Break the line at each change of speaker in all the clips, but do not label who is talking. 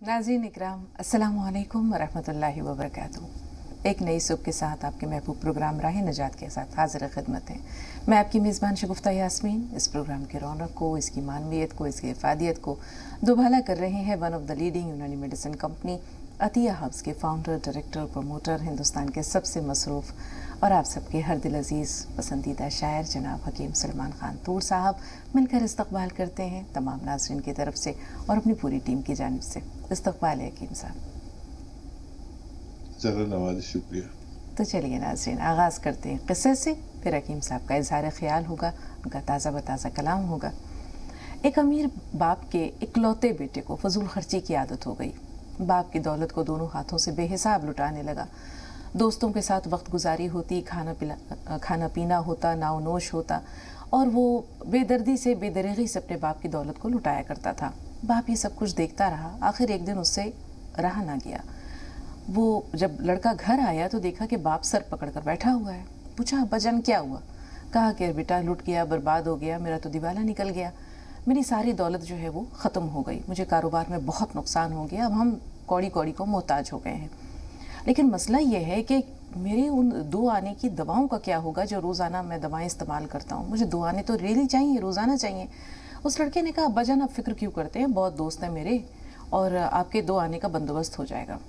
नाज़रीन इकराम, अस्सलामु अलैकुम वरहमतुल्लाहि वबरकातुहू। एक नई सुबह के साथ आपके महबूब प्रोग्राम राह नजात के साथ हाजिर खिदमत है। मैं आपकी मेज़बान शगुफ्ता यास्मीन। इस प्रोग्राम की रौनक को, इसकी मानवियत को, इसकी इफादियत को दोबाला कर रहे हैं वन ऑफ द लीडिंग यूनानी मेडिसिन कंपनी अतिया हब्स के फाउंडर, डायरेक्टर, प्रमोटर, हिंदुस्तान के सबसे मसरूफ़ और आप सबके हर दिल अजीज़ पसंदीदा शायर जनाब हकीम सलमान खान तूर साहब मिलकर इस्तकबाल करते हैं तमाम नाज़रीन की तरफ से और अपनी पूरी टीम की जानिब से। इस्तकबाल है हकीम साहब।
ज़रा नवाज़, शुक्रिया।
तो चलिए नाज़रीन, आगाज़ करते हैं क़िस्से से, फिर हकीम साहब का इज़हार ख्याल होगा, उनका ताज़ा बताज़ा कलाम होगा। एक अमीर बाप के इकलौते बेटे को फजूल खर्ची की आदत हो गई। बाप की दौलत को दोनों हाथों से बेहिसाब लुटाने लगा। दोस्तों के साथ वक्त गुजारी होती, खाना पीना होता, नाव नोश होता और वो बेदर्दी से, बेदरगी से अपने बाप की दौलत को लुटाया करता था। बाप ये सब कुछ देखता रहा। आखिर एक दिन उससे रहा ना गया। वो जब लड़का घर आया तो देखा कि बाप सर पकड़कर बैठा हुआ है। पूछा, अब्बा जान क्या हुआ? कहा कि बेटा लुट गया, बर्बाद हो गया, मेरा तो दिवाला निकल गया, मेरी सारी दौलत जो है वो ख़त्म हो गई, मुझे कारोबार में बहुत नुकसान हो गया, अब हम कौड़ी कौड़ी को मोहताज हो गए हैं। लेकिन मसला ये है कि मेरे उन 2 आने की दवाओं का क्या होगा जो रोज़ाना मैं दवाएं इस्तेमाल करता हूँ? मुझे 2 आने तो डेली चाहिए, रोज़ाना चाहिए। उस लड़के ने कहा, अब्बा जान आप फ़िक्र क्यों करते हैं, बहुत दोस्त हैं मेरे और आपके 2 आने का बंदोबस्त हो जाएगा।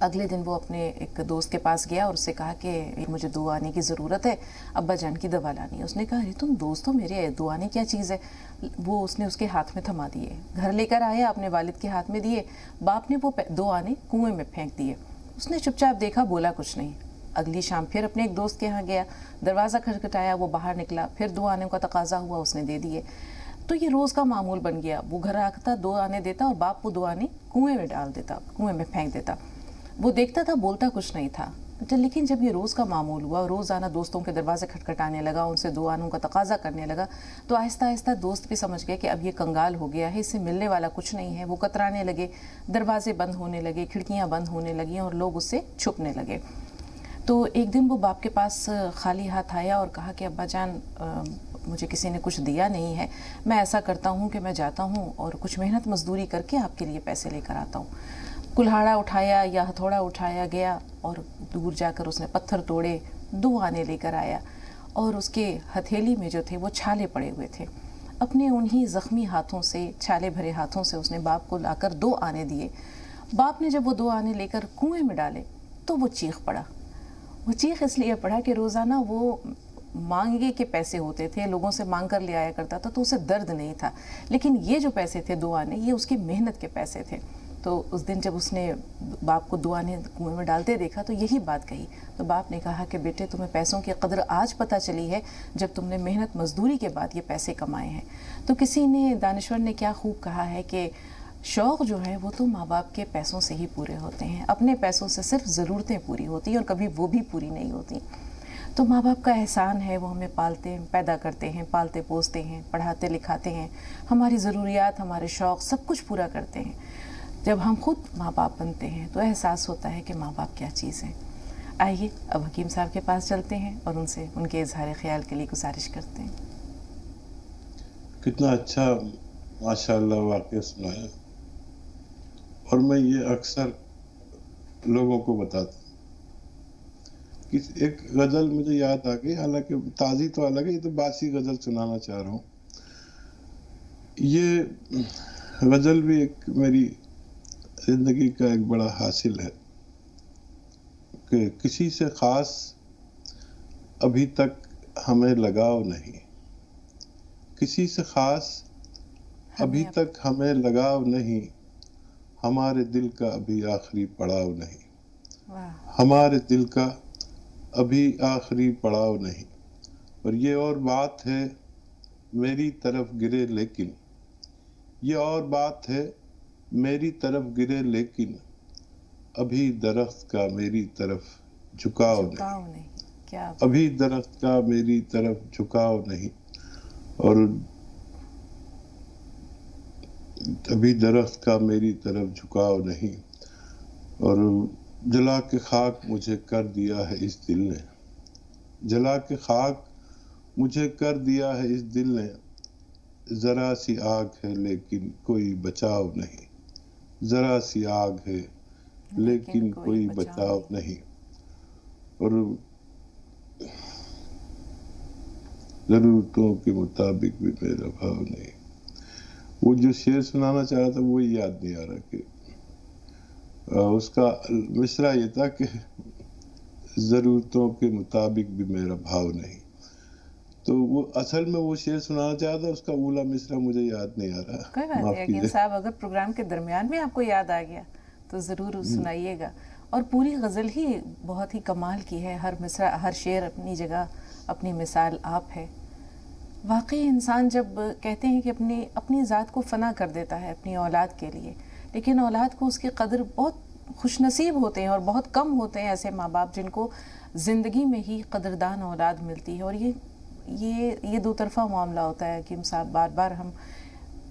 अगले दिन वो अपने एक दोस्त के पास गया और उससे कहा कि मुझे 2 आने की ज़रूरत है, अब्बा जान की दवा लानी है। उसने कहा, अरे तुम दोस्त हो मेरे, 2 आने क्या चीज़ है? वो उसने उसके हाथ में थमा दिए, घर लेकर आया, अपने वालिद के हाथ में दिए। बाप ने वो 2 आने कुएं में फेंक दिए। उसने चुपचाप देखा, बोला कुछ नहीं। अगली शाम फिर अपने एक दोस्त के यहाँ गया, दरवाज़ा खटखटाया, वो बाहर निकला, फिर 2 आने का तकाजा हुआ, उसने दे दिए। तो ये रोज़ का मामूल बन गया। वो घर आता, 2 आने देता और बाप वो 2 आने कुएं में डाल देता, कुएं में फेंक देता। वो देखता था, बोलता कुछ नहीं था। लेकिन जब ये रोज़ का मामूल हुआ, रोज़ाना दोस्तों के दरवाजे खटखटाने लगा, उनसे 2 आनों का तकाजा करने लगा, तो आहिस्ता आहिस्ता दोस्त भी समझ गए कि अब ये कंगाल हो गया है, इससे मिलने वाला कुछ नहीं है। वो कतराने लगे, दरवाजे बंद होने लगे, खिड़कियाँ बंद होने लगीं और लोग उससे छुपने लगे। तो एक दिन वो बाप के पास खाली हाथ आया और कहा कि अब्बा जान, मुझे किसी ने कुछ दिया नहीं है, मैं ऐसा करता हूँ कि मैं जाता हूँ और कुछ मेहनत मजदूरी करके आपके लिए पैसे लेकर आता हूँ। कुल्हाड़ा उठाया या हथौड़ा उठाया गया और दूर जाकर उसने पत्थर तोड़े, 2 आने लेकर आया और उसके हथेली में जो थे वो छाले पड़े हुए थे। अपने उन्हीं ज़ख्मी हाथों से, छाले भरे हाथों से उसने बाप को लाकर 2 आने दिए। बाप ने जब वो 2 आने लेकर कुएं में डाले तो वो चीख पड़ा। वो चीख इसलिए पड़ा कि रोज़ाना वो मांगे के पैसे होते थे, लोगों से मांग कर ले आया करता था, तो उसे दर्द नहीं था। लेकिन ये जो पैसे थे 2 आने, ये उसकी मेहनत के पैसे थे। तो उस दिन जब उसने बाप को 2 आने कुएं में डालते देखा तो यही बात कही। तो बाप ने कहा कि बेटे, तुम्हें पैसों की कदर आज पता चली है जब तुमने मेहनत मजदूरी के बाद ये पैसे कमाए हैं। तो किसी ने, दानिश्वर ने क्या खूब कहा है कि शौक़ जो है वो तो माँ बाप के पैसों से ही पूरे होते हैं। अपने पैसों से सिर्फ ज़रूरतें पूरी होती हैं और कभी वो भी पूरी नहीं होती। तो माँ बाप का एहसान है, वो हमें पालते हैं, पैदा करते हैं, पालते पोसते हैं, पढ़ाते लिखाते हैं, हमारी ज़रूरियात, हमारे शौक़ सब कुछ पूरा करते हैं। जब हम खुद माँ बाप बनते हैं तो एहसास होता है कि माँ बाप क्या चीज़ है। आइए अब हकीम साहब के पास चलते हैं और उनसे उनके इजहार ख्याल के लिए गुजारिश करते हैं।
कितना अच्छा माशाअल्लाह वाक़या सुनाया। और मैं ये अक्सर लोगों को बताता हूँ कि एक गज़ल मुझे याद आ गई, हालांकि ताज़ी तो अलग है, ये तो बासी गज़ल सुनाना चाह रहा हूँ। ये गज़ल भी एक मेरी ज़िंदगी का एक बड़ा हासिल है कि किसी से ख़ास अभी तक हमें लगाव नहीं, किसी से ख़ास अभी तक हमें लगाव नहीं, हमारे दिल का अभी आखिरी पड़ाव नहीं, हमारे दिल का अभी आखिरी पड़ाव नहीं। और ये और बात है मेरी तरफ गिरे लेकिन, ये और बात है मेरी तरफ गिरे लेकिन, अभी दरख्त का मेरी तरफ झुकाव नहीं,
क्या
अभी दरख्त का मेरी तरफ झुकाव नहीं। और अभी दरख्त का मेरी तरफ झुकाव नहीं। और जला के खाक मुझे कर दिया है इस दिल ने, जला के खाक मुझे कर दिया है इस दिल ने, ज़रा सी आग है लेकिन कोई बचाव नहीं, ذرا سی آگ ہے لیکن کوئی بچاؤ نہیں، اور ضرورتوں کے مطابق بھی میرا بھاؤ نہیں. وہ جو شعر سنانا چاہ رہا تھا وہی یاد نہیں آ رہا کہ اس کا مصرع یہ تھا کہ ضرورتوں کے مطابق بھی میرا بھاؤ نہیں. تو وہ اصل میں وہ شعر سنانا چاہا تھا، اس کا اولا مصرع مجھے یاد نہیں آ رہا.
کوئی بات نہیں یقین صاحب، اگر پروگرام کے درمیان میں آپ کو یاد آ گیا تو ضرور سنائیے گا. اور پوری غزل ہی بہت ہی کمال کی ہے، ہر مصرع ہر شعر اپنی جگہ اپنی مثال آپ ہے. واقعی انسان جب کہتے ہیں کہ اپنی ذات کو فنا کر دیتا ہے اپنی اولاد کے لیے، لیکن اولاد کو اس کی قدر بہت خوش نصیب ہوتے ہیں اور بہت کم ہوتے ہیں ایسے ماں باپ جن کو زندگی میں ہی قدردان اولاد ملتی ہے. اور یہ دو طرفہ معاملہ ہوتا ہے کہ صاحب بار بار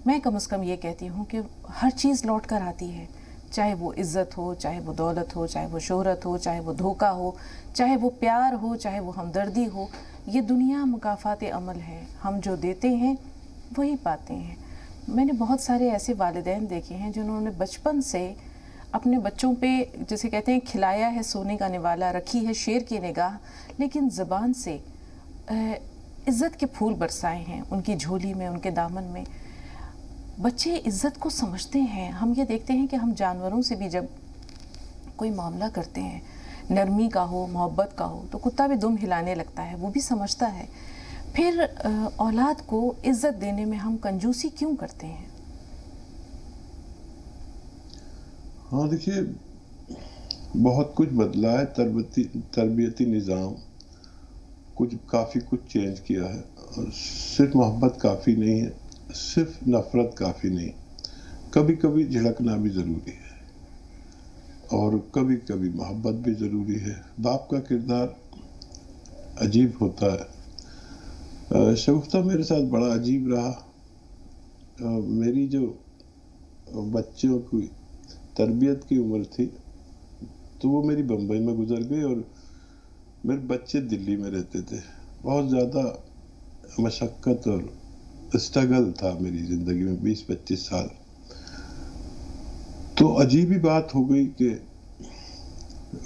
میں کم از کم یہ کہتی ہوں کہ ہر چیز لوٹ کر آتی ہے، چاہے وہ عزت ہو، چاہے وہ دولت ہو، چاہے وہ شہرت ہو، چاہے وہ دھوکہ ہو، چاہے وہ پیار ہو، چاہے وہ ہمدردی ہو. یہ دنیا مکافات عمل ہے، ہم جو دیتے ہیں وہی پاتے ہیں. میں نے بہت سارے ایسے والدین دیکھے ہیں جنہوں نے بچپن سے اپنے بچوں پہ جسے کہتے ہیں کھلایا ہے سونے کا نوالا، رکھی ہے شیر کی نگاہ، لیکن زبان سے عزت کے پھول برسائے ہیں ان کی جھولی میں، ان کے دامن میں. بچے عزت کو سمجھتے ہیں. ہم یہ دیکھتے ہیں کہ ہم جانوروں سے بھی جب کوئی معاملہ کرتے ہیں، نرمی کا ہو، محبت کا ہو، تو کتا بھی دم ہلانے لگتا ہے، وہ بھی سمجھتا ہے. پھر اولاد کو عزت دینے میں ہم کنجوسی کیوں کرتے ہیں؟
ہاں دیکھیے، بہت کچھ بدلا ہے، تربیتی نظام کافی کچھ چینج کیا ہے. صرف محبت کافی نہیں ہے، صرف نفرت کافی نہیں، کبھی کبھی جھڑکنا بھی ضروری ہے اور کبھی کبھی محبت بھی ضروری ہے. باپ کا کردار عجیب ہوتا ہے. شگفتہ میرے ساتھ بڑا عجیب رہا. میری جو بچوں کی تربیت کی عمر تھی تو وہ میری بمبئی میں گزر گئی اور میرے بچے دلی میں رہتے تھے. بہت زیادہ مشقت اور اسٹرگل تھا میری زندگی میں 20-25 سال. تو عجیب ہی بات ہو گئی کہ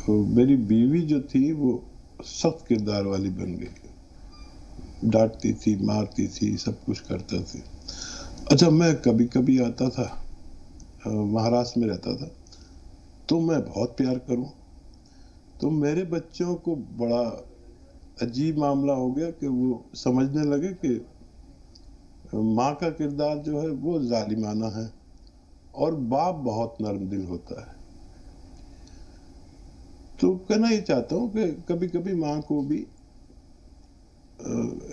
میری بیوی جو تھی وہ سخت کردار والی بن گئی، ڈانٹتی تھی، مارتی تھی، سب کچھ کرتا تھی. اچھا، میں کبھی کبھی آتا تھا، مہاراشٹر میں رہتا تھا، تو میں بہت پیار کروں. تو میرے بچوں کو بڑا عجیب معاملہ ہو گیا کہ وہ سمجھنے لگے کہ ماں کا کردار جو ہے وہ ظالمانہ ہے اور باپ بہت نرم دل ہوتا ہے. تو کہنا یہ چاہتا ہوں کہ کبھی کبھی ماں کو بھی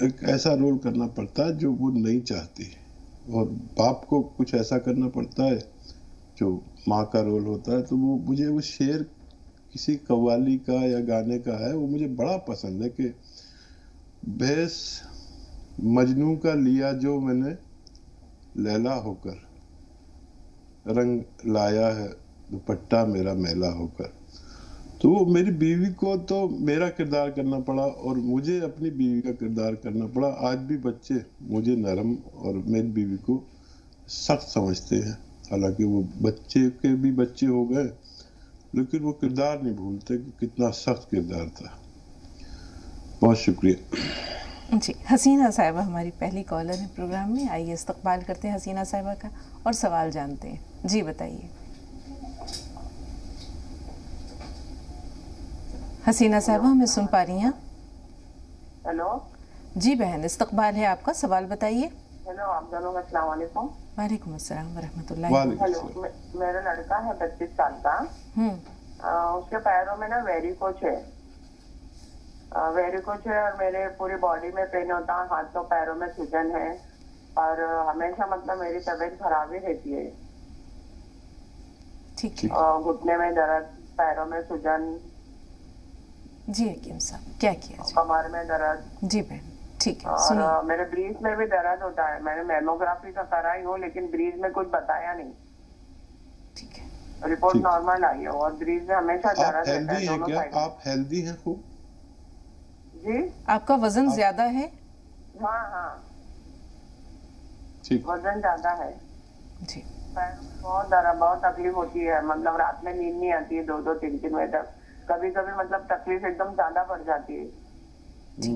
ایک ایسا رول کرنا پڑتا ہے جو وہ نہیں چاہتی، اور باپ کو کچھ ایسا کرنا پڑتا ہے جو ماں کا رول ہوتا ہے. تو مجھے وہ شعر کسی قوالی کا یا گانے کا ہے، وہ مجھے بڑا پسند ہے کہ بھیس مجنوں کا لیا جو میں نے لیلا ہو کر، رنگ لایا ہے دوپٹہ میرا میلا ہو کر. تو وہ میری بیوی کو تو میرا کردار کرنا پڑا اور مجھے اپنی بیوی کا کردار کرنا پڑا. آج بھی بچے مجھے نرم اور میری بیوی کو سخت سمجھتے ہیں، حالانکہ وہ بچے کے بھی بچے ہو گئے، لیکن وہ کردار نہیں بھولتے کہ کتنا سخت کردار تھا. بہت شکریہ.
جی، حسینہ صاحبہ ہماری پہلی کالر ہے پروگرام میں. آئیے استقبال کرتے ہیں حسینہ صاحبہ کا اور سوال جانتے ہیں. جی بتائیے. حسینہ صاحبہ ہمیں سن پا رہی ہیں؟
ہیلو.
جی بہن، استقبال ہے آپ کا، سوال بتائیے.
ہیلو، آپ دونوں کا السلام علیکم.
وعلیکم السلام ورحمۃ اللہ.
ہیلو، میرا لڑکا ہے 25 سال کا. اس کے پیروں میں نا ویریکوچ ہے، اور میرے پوری باڈی میں پین ہوتا ہے، ہاتھوں پیروں میں سوجن ہے، اور ہمیشہ مطلب میری طبیعت خراب ہی رہتی ہے.
ٹھیک ہے.
گھٹنے میں درد، پیروں میں سوجن.
جی حکیم صاحب، کیا کیا جائے؟
کمر میں درد.
جی بہن ٹھیک ہے.
اور میرے بریز میں بھی درد ہوتا ہے. میں نے میموگرافی کا کرا ہی ہوں، لیکن بریز میں کچھ بتایا نہیں.
ٹھیک ہے.
رپورٹ نارمل آئی ہے، اور بریز میں ہمیشہ درد رہتا ہے دونوں سائڈ.
آپ ہیلدی ہیں خوب؟
جی.
آپ کا وزن زیادہ ہے؟
ہاں، وزن زیادہ ہے.
جی.
बहुत दर्द, बहुत तकलीफ होती है, मतलब रात में नींद नहीं आती है 2-2 3-3 बजे तक, कभी कभी मतलब तकलीफ एकदम ज्यादा बढ़ जाती है।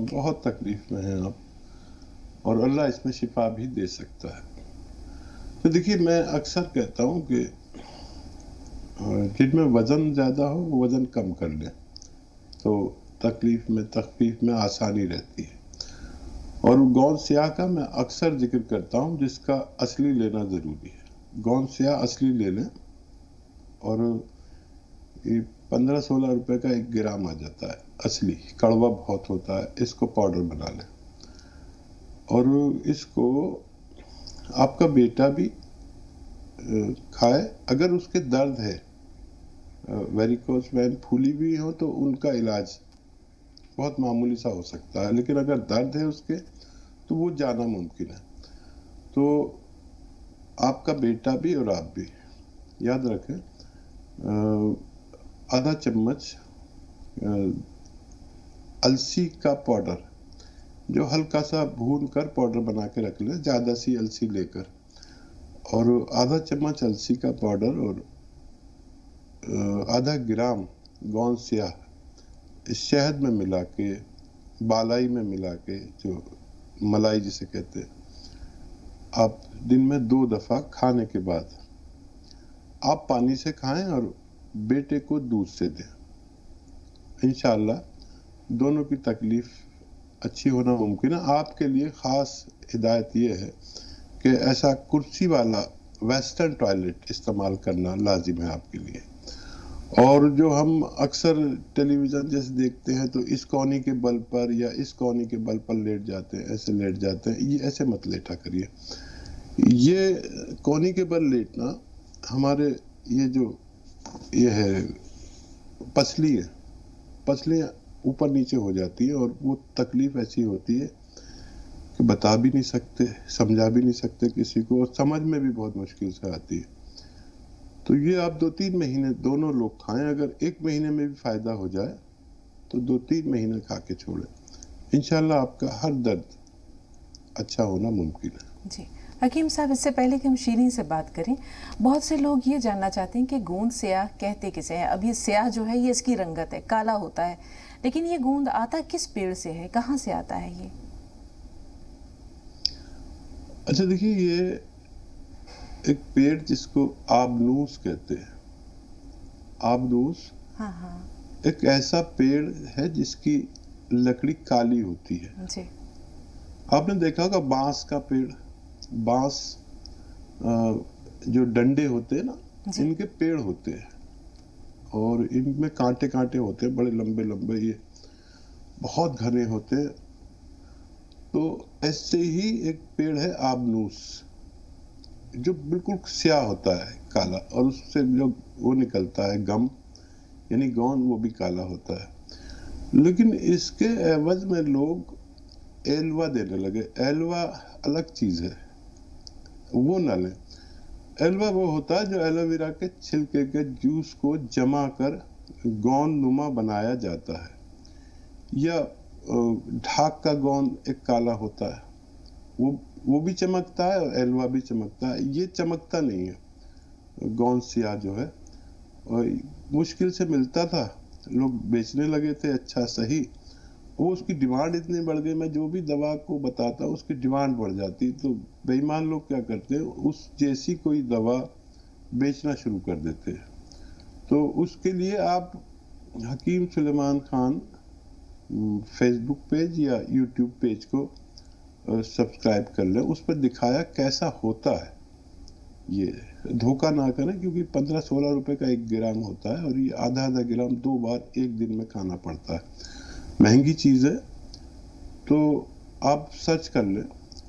बहुत तकलीफ में हैं आप, और अल्लाह इसमें शिफा भी दे सकता है। तो देखिए, मैं अक्सर कहता हूँ कि जिनमें वजन ज़्यादा हो वो वजन कम कर लें, तो तकलीफ में आसानी रहती है। और गोंद स्याह का मैं अक्सर जिक्र करता हूँ, जिसका असली लेना ज़रूरी है। गोंद स्याह असली ले लें, और ये 15-16 रुपए का 1 ग्राम आ जाता है असली। कड़वा बहुत होता है, इसको पाउडर बना लें। और इसको आपका बेटा भी खाए। अगर उसके दर्द है, वेरिकोज वेन फूली भी हो, तो उनका इलाज बहुत मामूली सा हो सकता है, लेकिन अगर दर्द है उसके तो वो जाना मुमकिन है। तो आपका बेटा भी और आप भी याद रखें, आधा चम्मच अलसी का पाउडर, जो हल्का सा भून कर पाउडर बना के रख लें, ज़्यादा सी अलसी लेकर, और आधा चम्मच अलसी का पाउडर और आधा ग्राम गोंद स्याह शहद में मिला के, बालाई में मिला के, जो मलाई जिसे कहते हैं, आप दिन में 2 दफ़ा खाने के बाद आप पानी से खाएं और बेटे को दूध से दें। इंशाअल्लाह दोनों की तकलीफ अच्छी होना मुमकिन है। आपके लिए ख़ास हिदायत ये है कि ऐसा कुर्सी वाला वेस्टर्न टॉयलेट इस्तेमाल करना लाजिम है आपके लिए। और जो हम अक्सर टेलीविज़न जैसे देखते हैं, तो इस कोनी के बल पर या इस कोनी के बल पर लेट जाते हैं, ऐसे लेट जाते हैं, ये ऐसे मत लेटा करिए। ये कोनी के बल लेटना हमारे ये है पसली है, पसलियाँ ऊपर नीचे हो जाती है, और वो तकलीफ ऐसी होती है कि बता भी नहीं सकते, समझा भी नहीं सकते किसी को, और समझ में भी बहुत मुश्किल से आती है। तो ये आप 2-3 महीने दोनों लोग खाएं। अगर 1 महीने में भी फ़ायदा हो जाए तो 2-3 महीने खा के छोड़ें। इंशाल्लाह आपका हर दर्द अच्छा होना मुमकिन है।
जी हकीम साहब, इससे पहले कि हम शीरीन से बात करें, बहुत से लोग ये जानना चाहते हैं कि गोंद स्याह कहते किसे हैं। अब ये स्याह जो है, ये इसकी रंगत है, काला होता है, लेकिन ये गोंद आता किस पेड़ से है, कहाँ से आता है ये?
अच्छा देखिए, ये एक पेड़ जिसको आबनूस कहते हैं, आबनूस एक ऐसा पेड़ है जिसकी लकड़ी काली होती है
जी।
आपने देखा होगा बांस का पेड़, बांस जो डंडे होते हैं ना, इनके पेड़ होते हैं, और इनमें कांटे कांटे होते हैं, बड़े लंबे लंबे, ये बहुत घने होते हैं। तो ऐसे ही एक पेड़ है आबनूस, जो बिल्कुल स्याह होता है, काला, और उससे जो वो निकलता है गम यानी गोंद, वो भी काला होता है। लेकिन इसके एवज में लोग एलवा देने लगे। एलवा अलग चीज है, वो ना लें। एलवा वो होता है जो एलोवेरा के छिलके के जूस को जमा कर गोंद नुमा बनाया जाता है, या ढाक का गोंद एक काला होता है, वो भी चमकता है और एलवा भी चमकता है। ये चमकता नहीं है गोंद स्याह जो है, और मुश्किल से मिलता था, लोग बेचने लगे थे अच्छा सही, वो उसकी डिमांड इतनी बढ़ गई, मैं जो भी दवा को बताता हूँ उसकी डिमांड बढ़ जाती, तो बेईमान लोग क्या करते हैं, उस जैसी कोई दवा बेचना शुरू कर देते हैं। तो उसके लिए आप हकीम सुलेमान खान फेसबुक पेज या यूट्यूब पेज को सब्सक्राइब कर लें, उस पर दिखाया कैसा होता है। ये धोखा ना करें, क्योंकि 15-16 रुपए का 1 ग्राम होता है, और ये आधा ग्राम 2 बार 1 दिन में खाना पड़ता है। महंगी चीज़ है, तो आप सर्च कर लें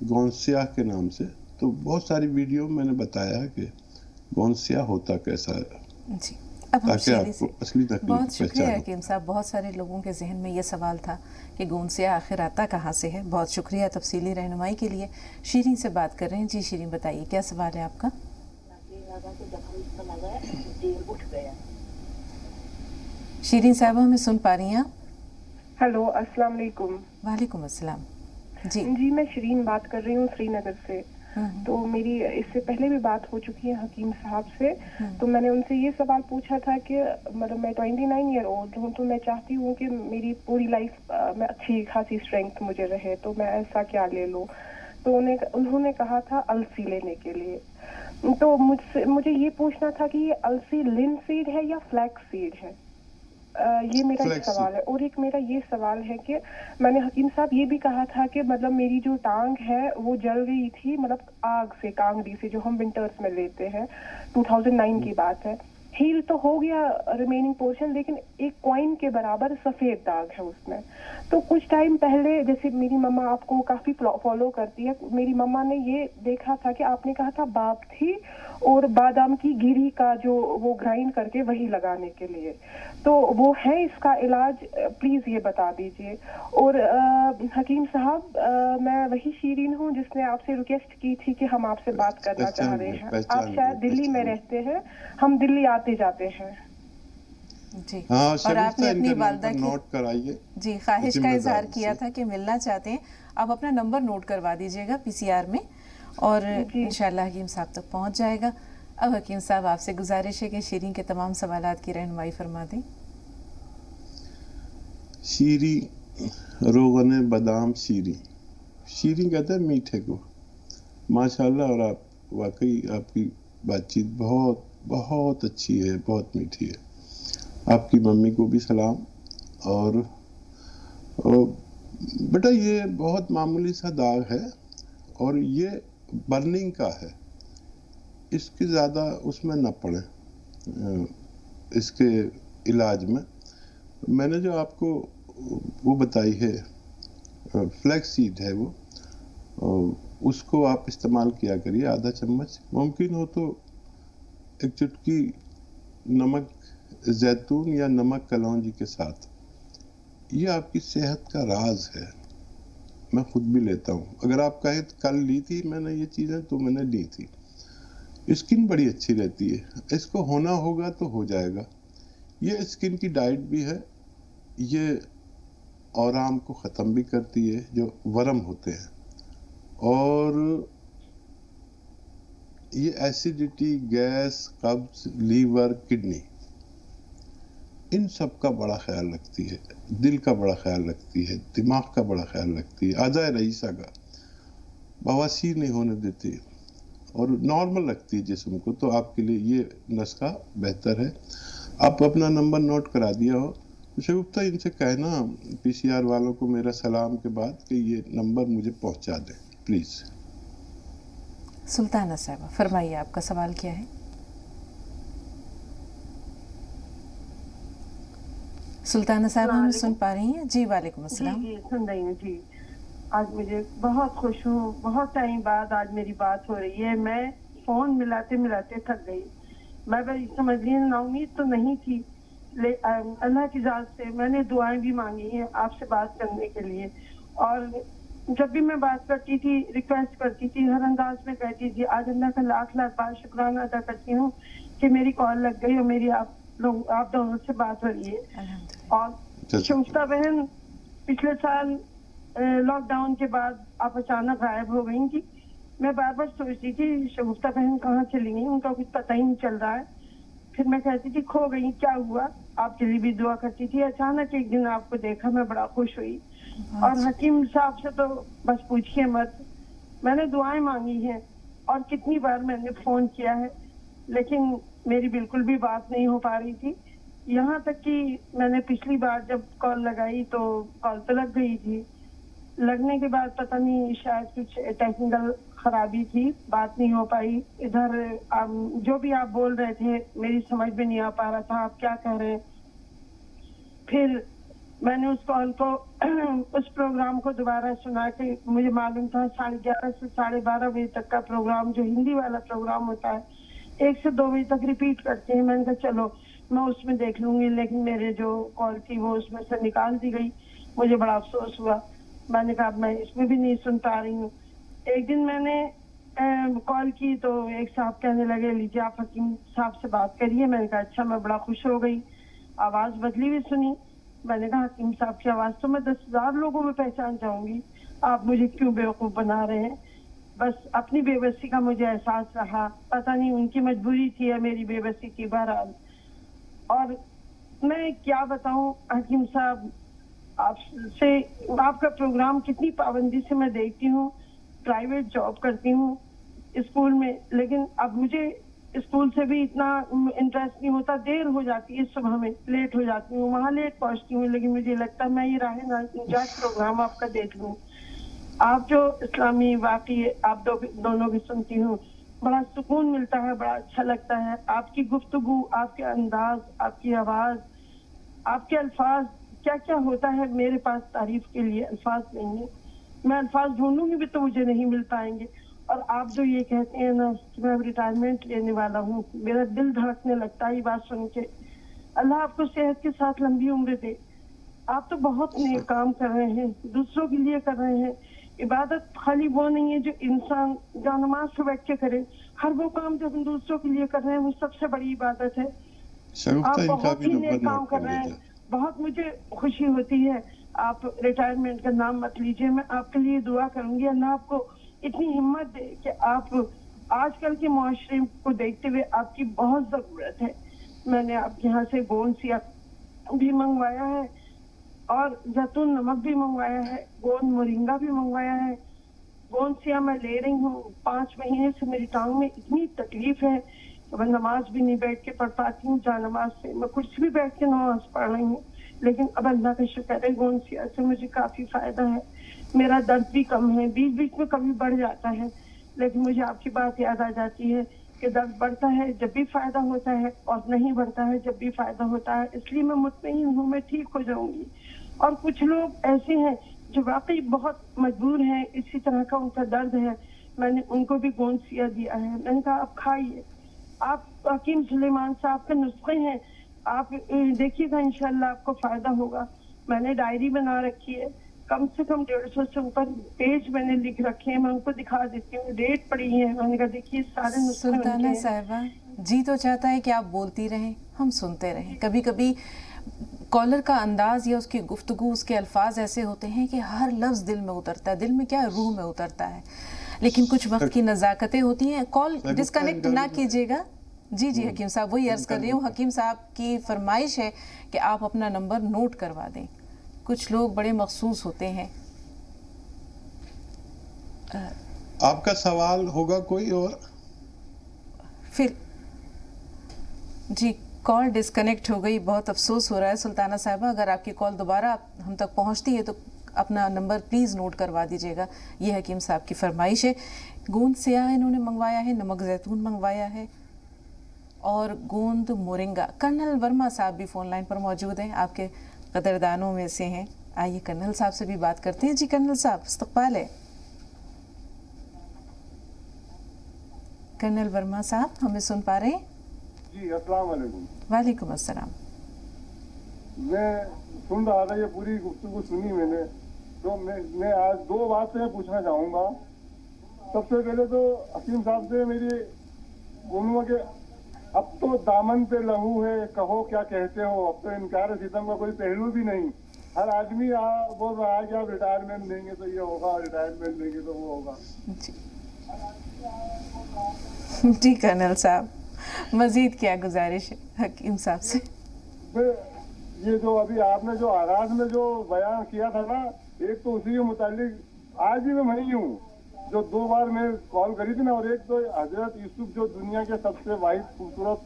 गोंद स्याह के नाम से, तो बहुत सारी वीडियो मैंने बताया है कि गोंद स्याह होता कैसा है
जी। अब हम शीरीन से, बहुत शुक्रिया हकीम साहब, बहुत सारे लोगों के जहन में ये सवाल था कि गोंद स्याह आखिर आता कहाँ से है। बहुत शुक्रिया तफसीली रहनुमाई के लिए। शीरीन से बात कर रहे हैं। जी शीरीन, बताइए क्या सवाल है आपका? शीरीन साहब, हमें सुन पा रही हैं आप?
हेलो, अस्सलाम वालेकुम।
वालेकुम अस्सलाम। जी
मैं शीरीन बात कर रही हूँ श्रीनगर से।
تو میری اس سے پہلے بھی بات ہو چکی ہے حکیم صاحب سے. تو میں نے ان سے یہ سوال پوچھا تھا کہ مطلب میں 29 ایئر اولڈ ہوں تو میں چاہتی ہوں کہ میری پوری لائف میں اچھی خاصی اسٹرینتھ مجھے رہے, تو میں ایسا کیا لے لوں. تو انہوں نے کہا تھا السی لینے کے لیے. تو مجھے یہ پوچھنا تھا کہ یہ السی لن سیڈ ہے یا فلیکس سیڈ ہے, یہ میرا ایک سوال ہے. اور ایک میرا یہ سوال ہے کہ میں نے حکیم صاحب یہ بھی کہا تھا کہ مطلب میری جو ٹانگ ہے وہ جل گئی تھی, مطلب آگ سے, کانگڑی سے, جو ہم ونٹرز میں لیتے ہیں. 2009 کی بات ہے. ہیل تو ہو گیا ریمیننگ پورشن, لیکن ایک کوائن کے برابر سفید داغ ہے اس میں. تو کچھ ٹائم پہلے, جیسے میری مما آپ کو کافی فالو کرتی ہے, میری مما نے یہ دیکھا تھا کہ آپ نے کہا تھا باپ تھی اور بادام کی گری کا جو وہ گرائنڈ کر کے وہی لگانے کے لیے. تو وہ ہے اس کا علاج, پلیز یہ بتا دیجیے. اور حکیم صاحب, میں وہی شیرین ہوں جس نے آپ سے ریکویسٹ کی تھی کہ ہم آپ سے بات کرنا چاہ رہے ہیں. آپ شاید دلی میں رہتے ہیں, ہم دلی آتے جاتے ہیں.
جی,
ہاں,
اور آپ نے اپنی والدہ کی
نوٹ کرائیے,
جی خواہش کا اظہار کیا تھا کہ ملنا چاہتے ہیں. آپ اپنا نمبر نوٹ کروا دیجیے گا PCR میں, اور انشاءاللہ حکیم صاحب تک پہنچ جائے گا. اب حکیم صاحب آپ سے گزارش ہے کہ شیرین کے تمام سوالات کی رہنمائی فرما دیں.
شیری روغن بادام شیریں کہتے ہیں میٹھے کو, ماشاءاللہ. اور آپ واقعی آپ کی بات چیت بہت بہت اچھی ہے, بہت میٹھی ہے. آپ کی ممی کو بھی سلام. اور بیٹا یہ بہت معمولی سا داغ ہے اور یہ برننگ کا ہے, اس کی زیادہ اس میں نہ پڑیں اس کے علاج میں. میں نے جو آپ کو وہ بتائی ہے فلیکس سیڈ ہے وہ, اس کو آپ استعمال کیا کریے, آدھا چمچ. ممکن ہو تو ایک چٹکی نمک زیتون یا نمک کلونجی کے ساتھ. یہ آپ کی صحت کا راز ہے, میں خود بھی لیتا ہوں. اگر آپ کہیں کل لی تھی میں نے یہ چیزیں تو میں نے لی تھی. اسکن بڑی اچھی رہتی ہے, اس کو ہونا ہوگا تو ہو جائے گا. یہ اسکن کی ڈائٹ بھی ہے, یہ اورام کو ختم بھی کرتی ہے جو ورم ہوتے ہیں, اور یہ ایسیڈیٹی, گیس, قبض, لیور, کڈنی, ان سب کا بڑا خیال رکھتی ہے. دل کا بڑا خیال رکھتی ہے, دماغ کا بڑا خیال رکھتی ہے, اعضاء رئیسہ کا, بواسیر نہیں ہونے دیتی اور نارمل رکھتی ہے جسم کو. تو آپ کے لیے یہ نسخہ بہتر ہے. آپ اپنا نمبر نوٹ کرا دیا ہو. شگفتہ ان سے کہنا PCR والوں کو میرا سلام کے بعد کہ یہ نمبر مجھے پہنچا دیں پلیز.
سلطانہ صاحبہ فرمائیے, آپ کا سوال کیا ہے؟ سلطانہ صاحبہ ہمیں سن پا رہی ہیں؟ جی وعلیکم السلام.
جی سن رہی ہوں. جی آج مجھے بہت خوش ہوں, بہت ٹائم بعد آج میری بات ہو رہی ہے. میں فون ملاتے ملاتے تھک گئی. میں بھائی سمجھ لی نا امید تو نہیں تھی, اللہ کی ذات سے میں نے دعائیں بھی مانگی ہیں آپ سے بات کرنے کے لیے. اور جب بھی میں بات کرتی تھی, ریکویسٹ کرتی تھی, ہر انداز میں کہتی تھی. آج اللہ کا لاکھ لاکھ بار شکرانہ ادا کرتی ہوں کہ میری کال لگ گئی اور میری آپ دونوں سے بات ہو رہی ہے. اور شگفتہ بہن پچھلے سال لاک ڈاؤن کے بعد آپ اچانک غائب ہو گئی تھی. میں بار بار سوچتی تھی شگفتہ بہن کہاں چلی گئی, ان کا کچھ پتہ ہی نہیں چل رہا ہے. پھر میں کہتی تھی کھو گئی, کیا ہوا. آپ کے لیے بھی دعا کرتی تھی. اچانک ایک دن آپ کو دیکھا, میں بڑا خوش ہوئی. اور حکیم صاحب سے تو بس پوچھیے مت, میں نے دعائیں مانگی ہیں اور کتنی بار میں نے فون کیا ہے, لیکن میری بالکل بھی بات نہیں ہو پا رہی تھی. یہاں تک کہ میں نے پچھلی بار جب کال لگائی تو کال تو لگ گئی تھی. لگنے کے بعد پتہ نہیں شاید کچھ ٹیکنیکل خرابی تھی, بات نہیں ہو پائی. ادھر جو بھی آپ بول رہے تھے میری سمجھ میں نہیں آ پا رہا تھا آپ کیا کہہ رہے ہیں. پھر میں نے اس کال کو اس پروگرام کو دوبارہ سنا کہ مجھے معلوم تھا 11:30 سے 12:30 بجے تک کا پروگرام, جو ہندی والا پروگرام ہوتا ہے, 1 سے 2 بجے تک ریپیٹ کرتے ہیں. میں نے کہا چلو میں اس میں دیکھ لوں گی, لیکن میرے جو کال تھی وہ اس میں سے نکال دی گئی. مجھے بڑا افسوس ہوا. میں نے کہا میں اس میں بھی نہیں سن پا رہی ہوں. ایک دن میں نے کال کی تو ایک صاحب کہنے لگے لیجیے آپ حکیم صاحب سے بات کریے. میں نے کہا اچھا. میں بڑا خوش ہو گئی. آواز بدلی ہوئی سنی. میں نے کہا حکیم صاحب کی آواز تو میں 10,000 لوگوں میں پہچان جاؤں گی, آپ مجھے کیوں بیوقوف بنا رہے ہیں. बस अपनी बेबसी का मुझे एहसास रहा, पता नहीं उनकी मजबूरी थी या मेरी बेबसी थी, बहरहाल। और मैं क्या बताऊं हकीम साहब, आपसे आपका प्रोग्राम कितनी पाबंदी से मैं देखती हूँ। प्राइवेट जॉब करती हूँ स्कूल में, लेकिन अब मुझे स्कूल से भी इतना इंटरेस्ट नहीं होता, देर हो जाती है, सुबह में लेट हो जाती हूँ, वहाँ लेट पहुँचती हूँ, लेकिन मुझे लगता है मैं ये राह नाजात प्रोग्राम आपका देख लूँ। आप जो इस्लामी वाकई आप दोनों की सुनती हूँ, बड़ा सुकून मिलता है, बड़ा अच्छा लगता है। आपकी गुफ्तगू, आपके अंदाज, आपकी आवाज, आपके अल्फाज, क्या क्या होता है, मेरे पास तारीफ के लिए अल्फाज नहीं है। मैं अल्फाज ढूंढूंगी भी तो मुझे नहीं मिल पाएंगे। और आप जो ये कहते हैं ना कि मैं रिटायरमेंट लेने वाला हूँ, मेरा दिल धड़कने लगता है ये बात सुन के। अल्लाह आपको सेहत के साथ लंबी उम्र दे। आप तो बहुत नेक काम कर रहे हैं, दूसरों के लिए कर रहे हैं। इबादत खाली वो नहीं है जो इंसान जो नमाज से बैठ के करे, हर वो काम जो हम दूसरों के लिए कर रहे हैं वो सबसे बड़ी इबादत है। आप बहुत ही नेक काम कर रहे हैं, बहुत मुझे खुशी होती है। आप रिटायरमेंट का नाम मत लीजिए, मैं आपके लिए दुआ करूंगी अल्लाह आपको इतनी हिम्मत दे कि आप आजकल के मुआशरे को देखते हुए आपकी बहुत जरूरत है। मैंने आपके यहाँ से गोंद सिया भी मंगवाया है और जैतून नमक भी मंगवाया है, गोंद मोरिंगा भी मंगवाया है। गोंद सिया मैं ले रही हूँ, 5 महीने से मेरी टांग में इतनी तकलीफ है कि मैं नमाज भी नहीं बैठ के पढ़ पाती हूँ। जा नमाज से मैं कुछ भी बैठ के नमाज पढ़ रही हूँ, लेकिन अब अल्लाह का शुक्र है गोंद सिया से मुझे काफी फायदा है। मेरा दर्द भी कम है, बीच बीच में कभी बढ़ जाता है, लेकिन मुझे आपकी बात याद आ जाती है कि दर्द बढ़ता है जब भी फायदा होता है और नहीं बढ़ता है जब भी फायदा होता है। इसलिए मैं मुतमईन हूँ, मैं ठीक हो जाऊंगी। और कुछ लोग ऐसे हैं जो वाकई बहुत मजबूर हैं, इसी तरह का उनका दर्द है, मैंने उनको भी गोंद सिया दिया है। मैंने कहा आप खाइए, आप हकीम सुलेमान साहब के नुस्खे हैं, आप देखिएगा इंशाल्लाह आपको फायदा होगा। मैंने डायरी बना रखी है, कम से कम 150 से ऊपर पेज मैंने लिख रखे हैं, मैं उनको दिखा देती हूँ, डेट पड़ी है। मैंने कहा देखिए सारे नुस्खे
सुल्ताना साहिबा, जी तो चाहता है कि आप बोलती रहें, हम सुनते रहें। कभी कभी कॉलर का अंदाज या उसकी गुफ्तगू, उसके अल्फाज ऐसे होते हैं कि हर लफ्ज दिल में उतरता है, दिल में क्या रूह में उतरता है, लेकिन कुछ वक्त की नज़ाकतें होती हैं। कॉल डिस्कनेक्ट ना कीजिएगा। जी जी हकीम साहब, वही अर्ज कर रही हूँ, हकीम साहब की फरमाइश है कि आप अपना नंबर नोट करवा दें। कुछ लोग बड़े मखसूस होते हैं।
आपका सवाल होगा कोई और?
फिर जी कॉल डिस्कनेक्ट हो गई, बहुत अफसोस हो रहा है सुल्ताना साहिबा। अगर आपकी कॉल दोबारा हम तक पहुंचती है तो अपना नंबर प्लीज़ नोट करवा दीजिएगा। ये हकीम साहब की फरमाइश है। गोंद सिया इन्होंने मंगवाया है, नमक जैतून मंगवाया है और गोंद मोरिंगा। कर्नल वर्मा साहब भी फ़ोन लाइन पर मौजूद हैं, आपके कदरदानों में से हैं। आइए कर्नल साहब से भी बात करते हैं। जी कर्नल साहब, इस्तक़बाल है। कर्नल वर्मा साहब हमें सुन पा रहे हैं?
जी अस्सलाम वालेकुम।
वालेकुम अस्सलाम।
मैं सुन रहा था, ये पूरी गुफ्तगू सुनी मैंने, तो मैं आज 2 बातें पूछना चाहूँगा। सबसे पहले तो हकीम साहब से मेरी बोलूँगा कि अब तो दामन पे लहू है, कहो क्या कहते हो। अब तो इनकार सितम का कोई पहलू भी नहीं। हर आदमी बोल रहा है कि आप रिटायरमेंट देंगे तो ये होगा, रिटायरमेंट देंगे तो वो होगा।
जी कर्नल साहब, मजीद क्या गुजारिश है हकीम साहब से?
ये जो अभी आपने जो आगाज में जो बयान किया था ना, एक तो उसी के मुतालिक आज भी मैं वही हूँ जो 2 बार मैं कॉल करी थी ना, और एक तो हजरत यूसुफ जो दुनिया के सबसे वाहिद खूबसूरत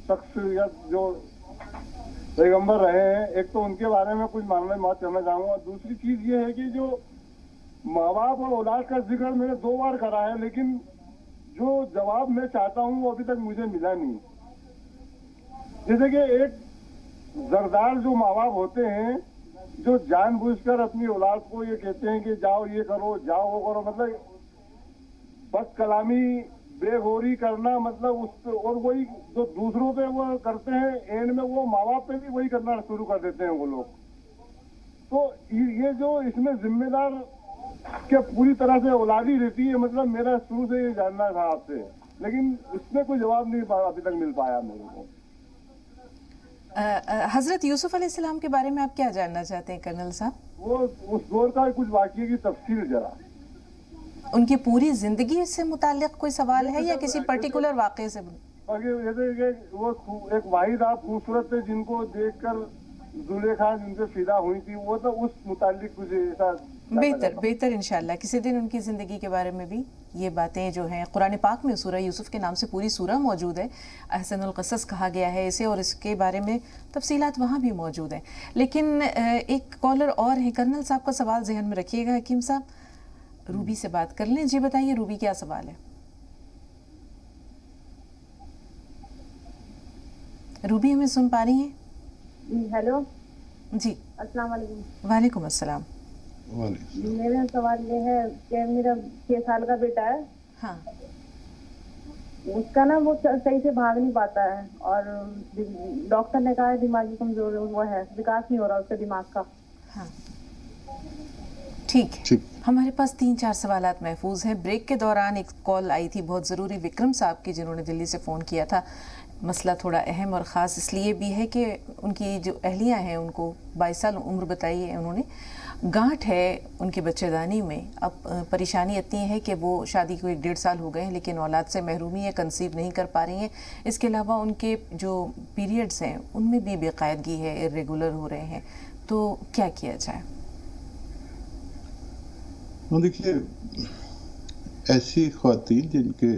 शख्सियत जो पैगंबर रहे हैं, एक तो उनके बारे में कुछ मामले बात करना चाहूँगा। दूसरी चीज ये है कि जो माँ बाप और औलाद का जिक्र मैंने 2 बार करा है, लेकिन जो जवाब मैं चाहता हूँ वो अभी तक मुझे मिला नहीं। जैसे कि एक जरदार जो माँ बाप होते हैं, जो जानबूझकर अपनी औलाद को ये कहते हैं कि जाओ ये करो, जाओ वो करो, मतलब बस कलामी बेगौरी करना, मतलब उस पे, और वही जो दूसरों पे वो करते हैं, एंड में वो माँ बाप पे भी वही करना शुरू कर देते हैं वो लोग। तो ये जो इसमें जिम्मेदार क्या पूरी तरह से औलादी रहती है, मतलब मेरा शुरू से ये जानना था आपसे, लेकिन इसमें कोई जवाब नहीं अभी तक मिल पाया मेरे को।
हजरत यूसुफ अलैहिस्सलाम के बारे में आप क्या जानना चाहते हैं कर्नल साहब?
वो उस दौर का कुछ वाक़ये की तफसील जरा।
ان کی پوری زندگی سے متعلق کوئی سوال ہے یا کسی پرٹیکولر واقعے سے؟
وہ ایک واحد آپ خوبصورت تھے جن کو دیکھ کر زلیخا جن سے فدا ہوئی تھی، وہ تو اس متعلق مجھے ایسا
بہتر انشاءاللہ کسی دن ان کی زندگی کے بارے میں بھی یہ باتیں جو ہیں، قرآن پاک میں سورہ یوسف کے نام سے پوری سورہ موجود ہے، احسن القصص کہا گیا ہے اسے، اور اس کے بارے میں تفصیلات وہاں بھی موجود ہیں. لیکن ایک کالر اور ہیں، کرنل صاحب کا سوال ذہن میں رکھیے گا. حکیم صاحب روبی سے بات کر لیں. جی بتائیے روبی کیا سوال ہے؟ روبی ہمیں سن پا رہی ہیں؟
ہیلو
جی
السلام علیکم.
وعلیکم السلام.
میرا سوال یہ ہے کہ میرا 6 سال کا بیٹا ہے.
ہاں.
اس کا نا وہ صحیح سے بھاگ نہیں پاتا ہے، اور ڈاکٹر نے کہا ہے دماغی کمزور وہ ہے، وکاس نہیں ہو رہا اس کے دماغ کا.
ہاں ٹھیک ہے. ہمارے پاس 3-4 سوالات محفوظ ہیں. بریک کے دوران ایک کال آئی تھی بہت ضروری وکرم صاحب کی، جنہوں نے دلی سے فون کیا تھا. مسئلہ تھوڑا اہم اور خاص اس لیے بھی ہے کہ ان کی جو اہلیہ ہیں ان کو 22 سال عمر بتائی ہے انہوں نے، گانٹھ ہے ان کے بچے دانی میں. اب پریشانی اتنی ہے کہ وہ شادی کو 1-1.5 سال ہو گئے ہیں لیکن اولاد سے محرومی ہے، کنسیو نہیں کر پا رہی ہیں. اس کے علاوہ ان کے جو پیریڈز ہیں ان میں بھی بے قاعدگی ہے، ارریگولر ہو رہے ہیں. تو کیا کیا جائے؟
دیکھیے ایسی خواتین جن کے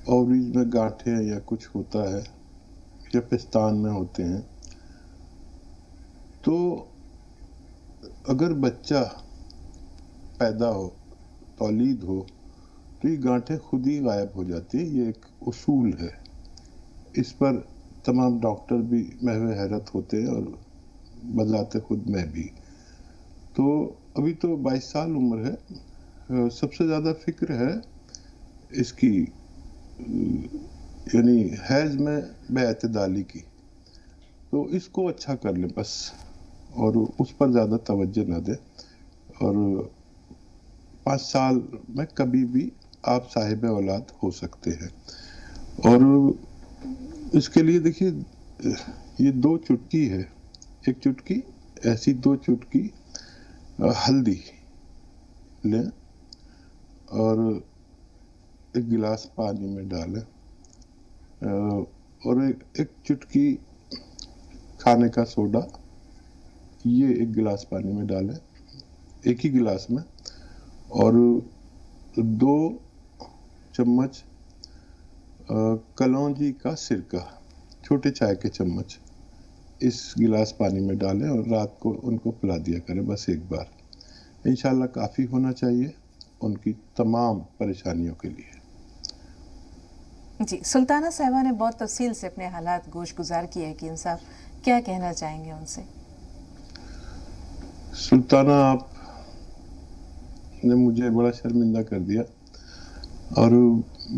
اوریج میں گانٹھیں یا کچھ ہوتا ہے یا پستان میں ہوتے ہیں، تو اگر بچہ پیدا ہو، تولید ہو، تو یہ گانٹھیں خود ہی غائب ہو جاتی ہیں. یہ ایک اصول ہے. اس پر تمام ڈاکٹر بھی محو حیرت ہوتے ہیں اور بذات خود میں بھی. تو ابھی تو 22 سال عمر ہے. سب سے زیادہ فکر ہے اس کی یعنی حیض میں بے اعتدالی کی. تو اس کو اچھا کر لیں بس، اور اس پر زیادہ توجہ نہ دیں. اور 5 سال میں کبھی بھی آپ صاحب اولاد ہو سکتے ہیں. اور اس کے لیے دیکھیے یہ 2 چٹکی ہے، ایک چٹکی ایسی 2 چٹکی ہلدی لیں اور ایک گلاس پانی میں ڈالیں، اور ایک چٹکی کھانے کا سوڈا یہ ایک گلاس پانی میں ڈالیں، ایک ہی گلاس میں. اور 2 چمچ کلونجی کا سرکہ، چھوٹے چائے کے چمچ، اس گلاس پانی میں ڈالیں اور رات کو ان کو پلا دیا کریں بس ایک بار. انشاءاللہ کافی ہونا چاہیے ان کی تمام پریشانیوں کے لیے.
جی سلطانہ صاحبہ نے بہت تفصیل سے اپنے حالات گوش گزار کیے. حکیم صاحب کیا کہنا چاہیں گے ان سے؟
سلطانہ آپ نے مجھے بڑا شرمندہ کر دیا، اور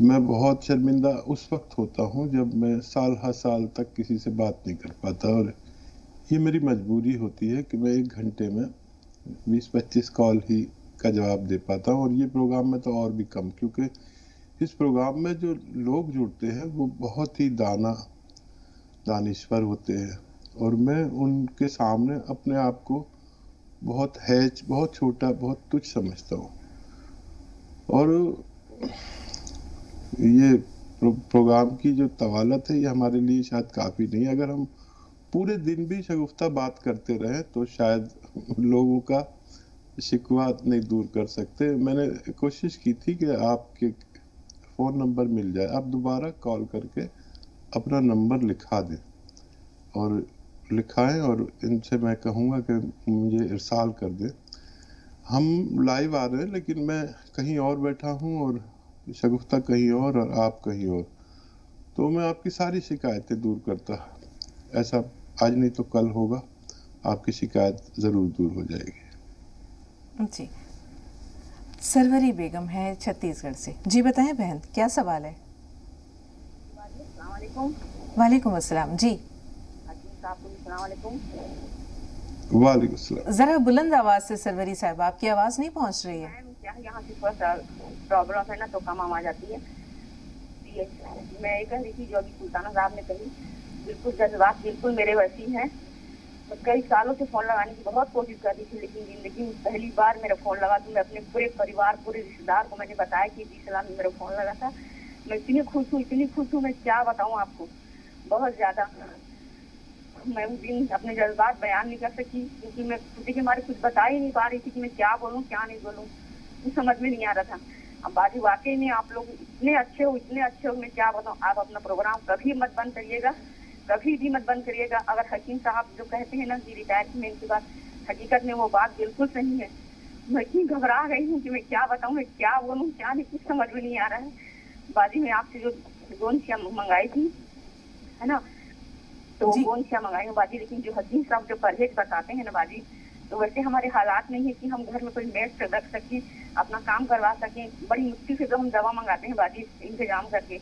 میں بہت شرمندہ اس وقت ہوتا ہوں جب میں سال ہر سال تک کسی سے بات نہیں کر پاتا. اور یہ میری مجبوری ہوتی ہے کہ میں 1 گھنٹے میں 20-25 کال ہی کا جواب دے پاتا ہوں. اور یہ پروگرام میں تو اور بھی کم، کیونکہ اس پروگرام میں جو لوگ جڑتے ہیں وہ بہت ہی دانشور ہوتے ہیں، اور میں ان کے سامنے اپنے آپ کو بہت بہت چھوٹا، بہت تچھ سمجھتا ہوں. اور یہ پروگرام کی جو طوالت ہے یہ ہمارے لیے شاید کافی نہیں. اگر ہم پورے دن بھی شگفتہ بات کرتے رہیں تو شاید لوگوں کا شکوہ نہیں دور کر سکتے. میں نے کوشش کی تھی کہ آپ کے فون نمبر مل جائے، آپ دوبارہ کال کر کے اپنا نمبر لکھا دیں اور لکھائیں، اور ان سے میں کہوں گا کہ مجھے ارسال کر دیں. ہم لائیو آ رہے ہیں لیکن میں کہیں اور بیٹھا ہوں اور شگفتہ کہیں اور آپ کہیں اور، تو میں آپ کی ساری شکایتیں دور کرتا. ایسا آج نہیں تو کل ہوگا، آپ کی شکایت ضرور دور ہو جائے گی.
جی سروری بیگم ہے چھتیس گڑھ سے. جی بتائیں بہن کیا سوال ہے؟
السلام علیکم.
وعلیکم السلام. جی
السلام علیکم.
وعلیکم السلام.
ذرا بلند آواز سے سروری صاحب، آپ کی آواز نہیں پہنچ رہی ہے.
یہاں سے تھوڑا سا پرابلم ہے نا تو کم آواز آتی ہے. میں یہ کہہ رہی تھی جو ابھی سلطانہ صاحب نے کہی، بالکل جذبات بالکل میرے ویسی ہیں.
तो कई सालों से फ़ोन लगाने की बहुत कोशिश कर रही थी, लेकिन ज़िंदगी में पहली बार मेरा फ़ोन लगा। तो मैं अपने पूरे परिवार, पूरे रिश्तेदार को मैंने बताया कि जी सलाम मेरा फ़ोन लगा था। मैं इतनी खुश हूँ, मैं क्या बताऊँ आपको, बहुत ज़्यादा। मैं उस दिन अपने जज्बात बयान नहीं कर सकी, क्योंकि मैं खुद के मारे कुछ बता ही नहीं पा रही थी कि मैं क्या बोलूँ क्या नहीं बोलूँ, कुछ समझ में नहीं आ रहा था। अब बाजी वाकई में आप लोग इतने अच्छे हो, मैं क्या बताऊँ। आप अपना प्रोग्राम कभी मत बंद करिएगा, कभी भी मत बंद करिएगा। अगर हकीम साहब जो कहते हैं ना कि रिटायरमेंट के बाद, हकीकत में वो बात बिल्कुल सही है। मैं इतनी घबरा गई हूँ कि मैं क्या बताऊँ, मैं क्या बोलूँ क्या नहीं, कुछ समझ में नहीं आ रहा है। बाजी में आपसे जो गोंदिया मंगाई थी, है ना, तो गोंदिया मंगाई हूँ बाजी, लेकिन जो हकीम साहब जो परहेज बताते हैं ना बाजी, तो वैसे हमारे हालात नहीं है कि हम घर में कोई मेड से रख सकें, अपना काम करवा सकें। बड़ी मुश्किल से तो हम दवा मंगाते हैं बाजी, इंतजाम करके।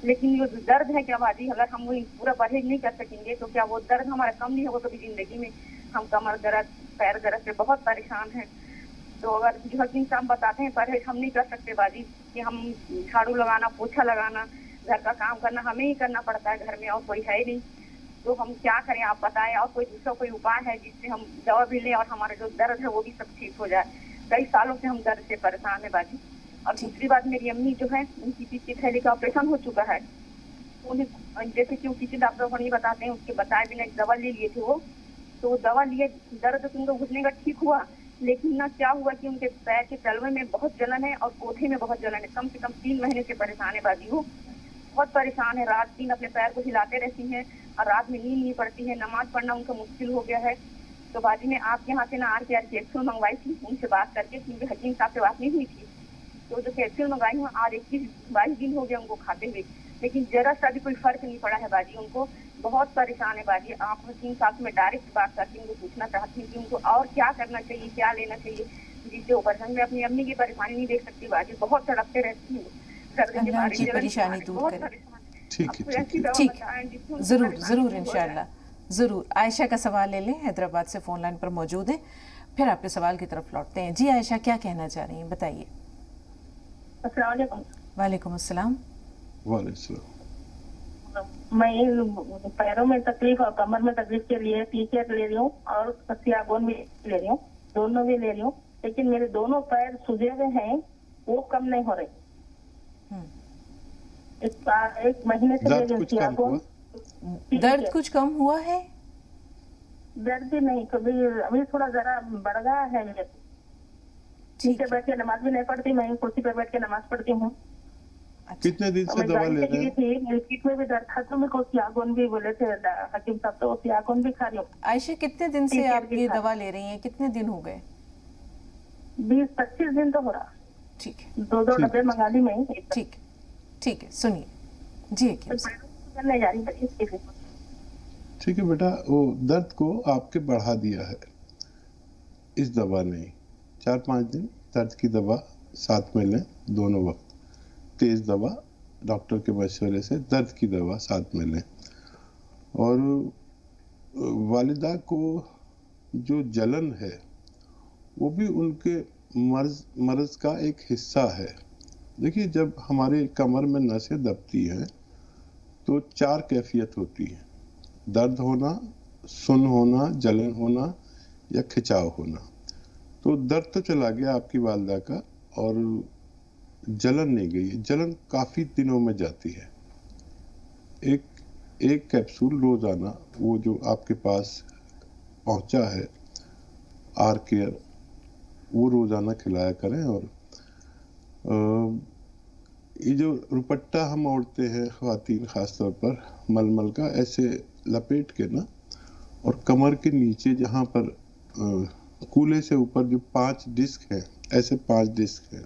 लेकिन ये दर्द है क्या बाजी, अगर हम वो पूरा परहेज नहीं कर सकेंगे तो क्या वो दर्द हमारा कम नहीं होगा कभी जिंदगी में? हम कमर दर्द, पैर दर्द से बहुत परेशान हैं। तो अगर जो हकीम साहब बताते हैं परहेज हम नहीं कर सकते बाजी, कि हम झाड़ू लगाना, पोछा लगाना, घर का काम करना हमें ही करना पड़ता है, घर में और कोई है नहीं। तो हम क्या करें आप बताएं, और कोई दूसरा कोई उपाय है जिससे हम दवा भी लें और हमारा जो दर्द है वो भी सब ठीक हो जाए? कई सालों से हम दर्द से परेशान है बाजी। और दूसरी बात, मेरी अम्मी जो है उनकी पीठ की थैली का ऑपरेशन हो चुका है। उन्हें जैसे कि वो किसी डॉक्टर को नहीं बताते हैं, उसके बताए बिना एक दवा ले लिए थे वो, तो वो दवा लिए, दर्द तो उनको घुटने का ठीक हुआ, लेकिन ना क्या हुआ कि उनके पैर के तलवे में बहुत जलन है और कोठे में बहुत जलन है। कम से कम 3 महीने से परेशान है बाजी, वो बहुत परेशान है। रात दिन अपने पैर को हिलाते रहती हैं और रात में नींद नहीं पड़ती है, नमाज पढ़ना उनका मुश्किल हो गया है। तो बाजी में आपके यहाँ से ना RKR कैप्सूल मंगवाई थी उनसे बात करके, क्योंकि हकीम साहब से बात नहीं हुई थी। तो जो कैप्सूल मंगाई हूँ आज 21-22 दिन हो गया उनको खाते हुए, लेकिन जरा सा भी कोई फर्क नहीं पड़ा है बाजी। उनको बहुत परेशान है बाजी। आप हकीम साहब से मैं डायरेक्ट बात करके उनको पूछना चाहती हूँ कि उनको और क्या करना चाहिए, क्या लेना चाहिए, जिससे ऑपरेशन में अपनी अम्मी की परेशानी नहीं देख सकती बाजी, बहुत तड़पते रहती हूँ।
अल्लाह उनकी परेशानी दूर करे। ठीक, जरूर इंशाल्लाह, जरूर। आयशा का सवाल ले लें, हैदराबाद से फोन लाइन पर मौजूद है, फिर आपके सवाल की तरफ लौटते हैं। जी आयशा, क्या कहना चाह रही हैं, बताइए। वालेकुम अस्सलाम।
मैं पैरों में तकलीफ और कमर में तकलीफ के लिए टीकेट ले रही हूँ और सियागोन भी ले रही हूँ, दोनों भी ले रही हूँ, लेकिन मेरे दोनों पैर सूजे हुए हैं, वो कम नहीं हो रहे। एक महीने से ले रही हूँ सियागोन।
दर्द कुछ कम हुआ है?
दर्द भी नहीं, कभी अभी थोड़ा जरा बढ़ गया है। नीचे बैठ के नमाज भी नहीं पढ़ती, मैं कुर्सी पर बैठ के नमाज पढ़ती हूँ।
कितने दिन से दवा ले रहे हैं?
पेट में भी दर्द था तो मेरे को सियागोन भी बोले थे हकीम साहब, तो सियागोन भी खा रही हूँ।
आयशा, कितने दिन से आप ये दवा ले रही हैं, कितने दिन हो गए?
20-25 दिन तो हो रहा।
ठीक है,
2 डब्बे मंगा ली मैं।
ठीक है, सुनिए जी।
करने जा रही
ठीक है बेटा, वो दर्द को आपके बढ़ा दिया है इस दवा ने। 4-5 दिन दर्द की दवा साथ में लें दोनों वक्त, तेज दवा डॉक्टर के मशवरे से, दर्द की दवा साथ में लें। और वालिदा को जो जलन है वो भी उनके मर्ज का एक हिस्सा है। देखिए, जब हमारे कमर में नसें दबती हैं तो 4 कैफियत होती है: दर्द होना, सुन्न होना, जलन होना या खिंचाव होना। तो दर्द तो चला गया आपकी वालिदा का और जलन नहीं गई। जलन काफ़ी दिनों में जाती है। एक कैप्सूल रोज़ाना, वो जो आपके पास पहुंचा है RKR, वो रोज़ाना खिलाया करें। और ये जो दुपट्टा हम ओढ़ते हैं ख़वातीन ख़ास तौर पर, मलमल का, ऐसे लपेट के ना, और कमर के नीचे जहाँ पर कूल्हे से ऊपर जो 5 डिस्क हैं, ऐसे 5 डिस्क हैं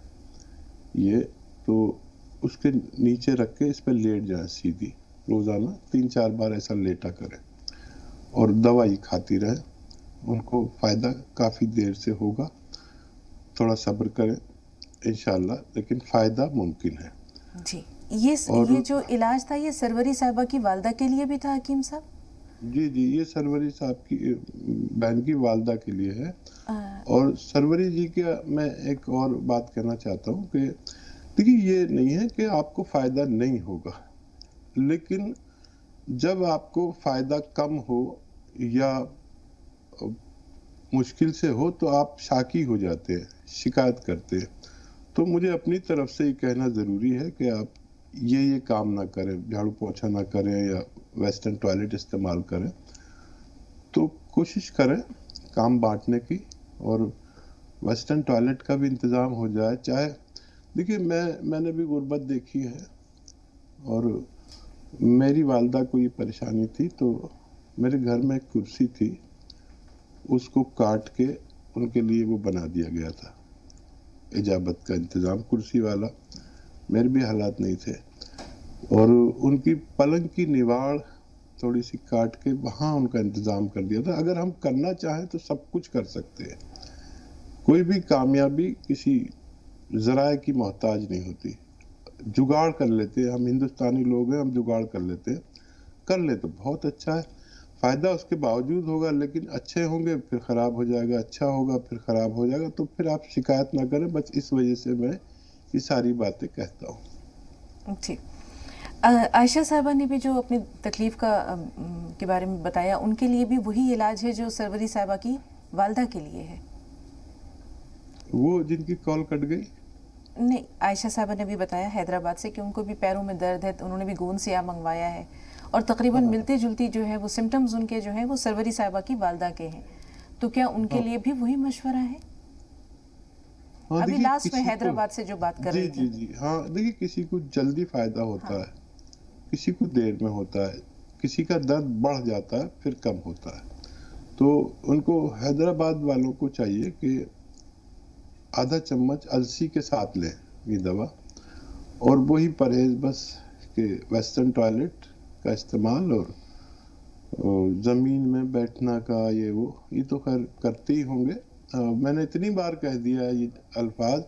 ये, तो उसके नीचे रख के इस पर लेट जाए सीधी, रोज़ाना 3-4 बार ऐसा लेटा करें और दवाई खाती रहे। उनको फ़ायदा काफ़ी देर से होगा, थोड़ा सब्र करें इंशाल्लाह, लेकिन फ़ायदा मुमकिन है
जी। ये जो इलाज था ये सरवरी साहिबा की वालदा के लिए भी था हकीम साहब?
जी, ये सरवरी साहब की बहन की वालदा के लिए है। और सरवरी जी का मैं एक और बात कहना चाहता हूँ कि देखिए, ये नहीं है कि आपको फ़ायदा नहीं होगा, लेकिन जब आपको फ़ायदा कम हो या मुश्किल से हो तो आप शाकी हो जाते हैं, शिकायत करते हैं। तो मुझे अपनी तरफ से ये कहना ज़रूरी है कि आप ये काम ना करें, झाड़ू पोछा ना करें या वेस्टर्न टॉयलेट इस्तेमाल करें। तो कोशिश करें काम बांटने की, और वेस्टर्न टॉयलेट का भी इंतज़ाम हो जाए। चाहे देखिए, मैंने भी गुर्बत देखी है, और मेरी वालदा को ये परेशानी थी, तो मेरे घर में एक कुर्सी थी, उसको काट के उनके लिए वो बना दिया गया था, इजाबत का इंतज़ाम कुर्सी वाला। मेरे भी हालात नहीं थे, और उनकी पलंग की निवाड़ थोड़ी सी काट के वहाँ उनका इंतज़ाम कर दिया था। अगर हम करना चाहें तो सब कुछ कर सकते हैं। कोई भी कामयाबी किसी ज़राए की मोहताज नहीं होती। जुगाड़ कर लेते हैं, हम हिंदुस्तानी लोग हैं, हम जुगाड़ कर लेते हैं। कर ले तो बहुत अच्छा है, फ़ायदा उसके बावजूद होगा, लेकिन अच्छे होंगे फिर ख़राब हो जाएगा, अच्छा होगा फिर ख़राब हो जाएगा। तो फिर आप शिकायत ना करें, बस इस वजह से मैं ये सारी बातें कहता हूँ।
जी, आयशा साहबा ने भी जो अपनी तकलीफ़ के बारे में बताया, उनके लिए भी वही इलाज है जो सरवरी साहबा की वालदा के लिए है?
वो जिनकी कॉल कट गई?
नहीं, आयशा साहबा ने भी बताया हैदराबाद से कि उनको भी पैरों में दर्द है, तो उन्होंने भी गोंद सिया मंगवाया है, और तकरीबन मिलती जुलती जो है वो सिम्टम्स उनके जो हैं वो सरवरी साहबा की वालदा के हैं। तो क्या उनके लिए भी वही मशवरा है? अभी लास्ट में हैदराबाद से जो बात कर रही थी।
जी, हाँ, देखिए, किसी को जल्दी फायदा होता है, किसी को देर में होता है, किसी का दर्द बढ़ जाता है फिर कम होता है। तो उनको हैदराबाद वालों को चाहिए कि आधा चम्मच अलसी के साथ लें ये दवा, और वही परहेज बस कि वेस्टर्न टॉयलेट का इस्तेमाल, और ज़मीन में बैठना का ये तो खैर करते ही होंगे। मैंने इतनी बार कह दिया है ये अल्फाज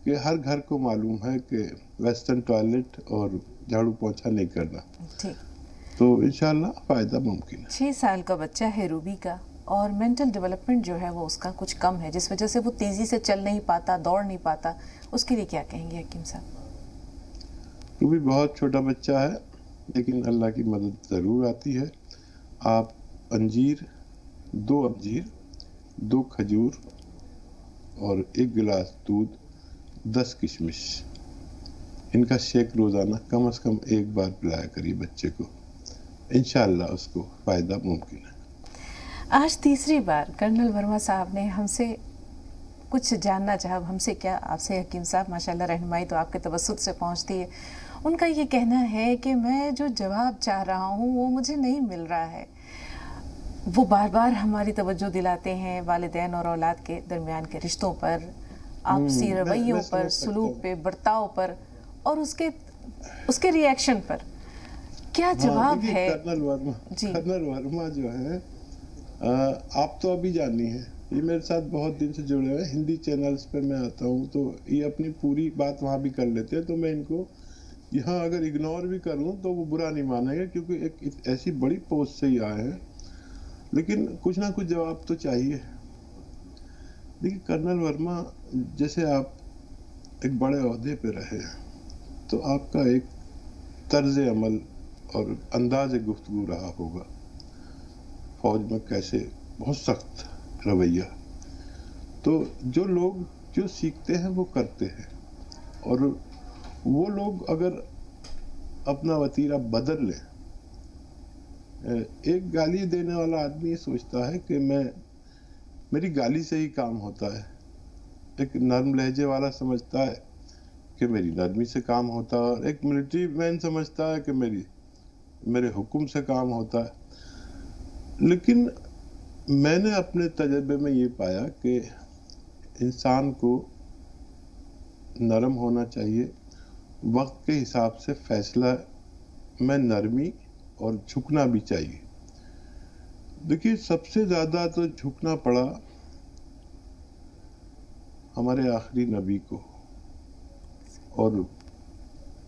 कि हर घर को मालूम है कि वेस्टर्न टॉयलेट और झाड़ू पोछा नहीं करना। तो इंशाल्लाह फ़ायदा मुमकिन है।
6 साल का बच्चा है रूबी का, और मेंटल डेवलपमेंट जो है वो उसका कुछ कम है, जिस वजह से वो तेज़ी से चल नहीं पाता, दौड़ नहीं पाता। उसके लिए क्या कहेंगे हकीम साहब?
रूबी बहुत छोटा बच्चा है, लेकिन अल्लाह की मदद ज़रूर आती है। आप अंजीर, 2 अंजीर, 2 खजूर और 1 गिलास दूध, 10 किशमिश, इनका शेक रोज़ाना कम से कम 1 बार पिलाया करिए बच्चे को। इंशाअल्लाह उसको फ़ायदा मुमकिन है।
आज तीसरी बार कर्नल वर्मा साहब ने हमसे कुछ जानना चाहा। हमसे क्या, आपसे हकीम साहब, माशाल्लाह रहनुमाई तो आपके तवस्सुत से पहुंचती है। उनका ये कहना है कि मैं जो जवाब चाह रहा हूँ वो मुझे नहीं मिल रहा है। वो बार बार हमारी तवज्जो दिलाते हैं वालिदैन और औलाद के दरमियान के रिश्तों पर, आपसी रवैयों पर, सलूक पे, बर्ताव पर, और उसके रिएक्शन पर। क्या जवाब है?
कर्नल वर्मा जो है, आप तो अभी जानी है, ये मेरे साथ बहुत दिन से जुड़े हुए हैं। हिंदी चैनल्स पे मैं आता हूँ तो ये अपनी पूरी बात वहाँ भी कर लेते हैं। तो मैं इनको यहाँ अगर इग्नोर भी करूँ तो वो बुरा नहीं मानेंगे, क्योंकि एक ऐसी बड़ी पोस्ट से ही आए हैं। लेकिन कुछ ना कुछ जवाब तो चाहिए। देखिए कर्नल वर्मा, जैसे आप एक बड़े ओहदे पे रहे, तो आपका एक तर्ज अमल और अंदाज गुफ्तगू रहा होगा। फौज में कैसे बहुत सख्त रवैया। तो जो लोग जो सीखते हैं वो करते हैं, और वो लोग अगर अपना वतीरा बदल लें। एक गाली देने वाला आदमी ये सोचता है कि मेरी गाली से ही काम होता है। एक नर्म लहजे वाला समझता है कि मेरी नरमी से काम होता है, और एक मिलिट्री मैन समझता है कि मेरे हुक्म से काम होता है। लेकिन मैंने अपने तजर्बे में ये पाया कि इंसान को नरम होना चाहिए, वक्त के हिसाब से फैसला में नरमी और झुकना भी चाहिए। देखिए सबसे ज़्यादा तो झुकना पड़ा हमारे आखिरी नबी को, और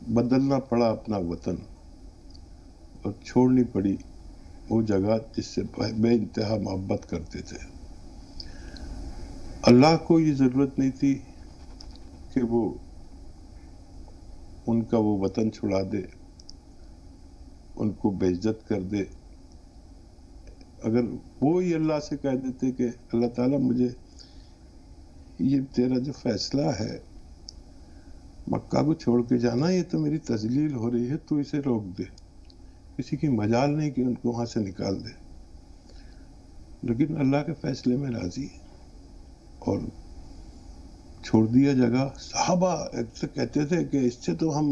बदलना पड़ा अपना वतन, और छोड़नी पड़ी वो जगह जिससे बेइंतहा मोहब्बत करते थे। अल्लाह को ये ज़रूरत नहीं थी कि वो उनका वो वतन छुड़ा दे, उनको बेइज्जत कर दे। अगर वो ही अल्लाह से कह देते कि अल्लाह ताला मुझे ये तेरा जो फैसला है मक्का को छोड़ के जाना, ये तो मेरी तजलील हो रही है, तू इसे रोक दे, किसी की मजाल नहीं कि उनको वहां से निकाल दे। लेकिन अल्लाह के फैसले में राजी है और छोड़ दिया जगह। सहाबा से कहते थे कि इससे तो हम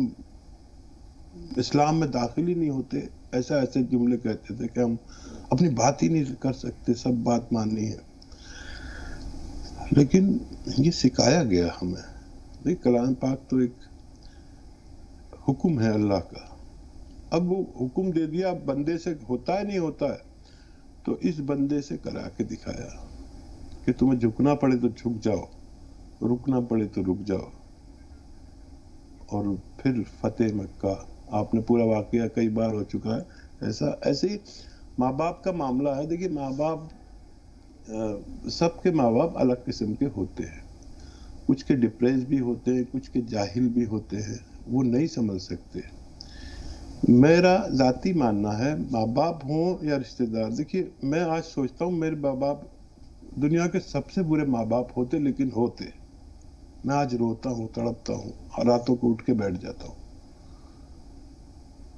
इस्लाम में दाखिल ही नहीं होते, ऐसे जुमले कहते थे कि हम अपनी बात ही नहीं कर सकते, सब बात माननी है। लेकिन ये सिखाया गया हमें। देखिए कलाम पाक तो एक हुक्म है अल्लाह का, अब वो हुक्म दे दिया, अब बंदे से होता है नहीं होता है, तो इस बंदे से करा के दिखाया कि तुम्हें झुकना पड़े तो झुक जाओ, रुकना पड़े तो रुक जाओ। और फिर फतेह मक्का, आपने पूरा वाकया कई बार हो चुका है ऐसा। ऐसे ही माँ बाप का मामला है। देखिए माँ बाप, सबके माँ बाप अलग किस्म के होते हैं, कुछ के डिप्रेस भी होते हैं, कुछ के जाहिल भी होते हैं, वो नहीं समझ सकते। मेरा जाती मानना है माँ बाप हों या रिश्तेदार, देखिए मैं आज सोचता हूँ मेरे माँ बाप दुनिया के सबसे बुरे माँ बाप होते, लेकिन होते। मैं आज रोता हूँ, तड़पता हूँ, रातों को उठ के बैठ जाता हूँ।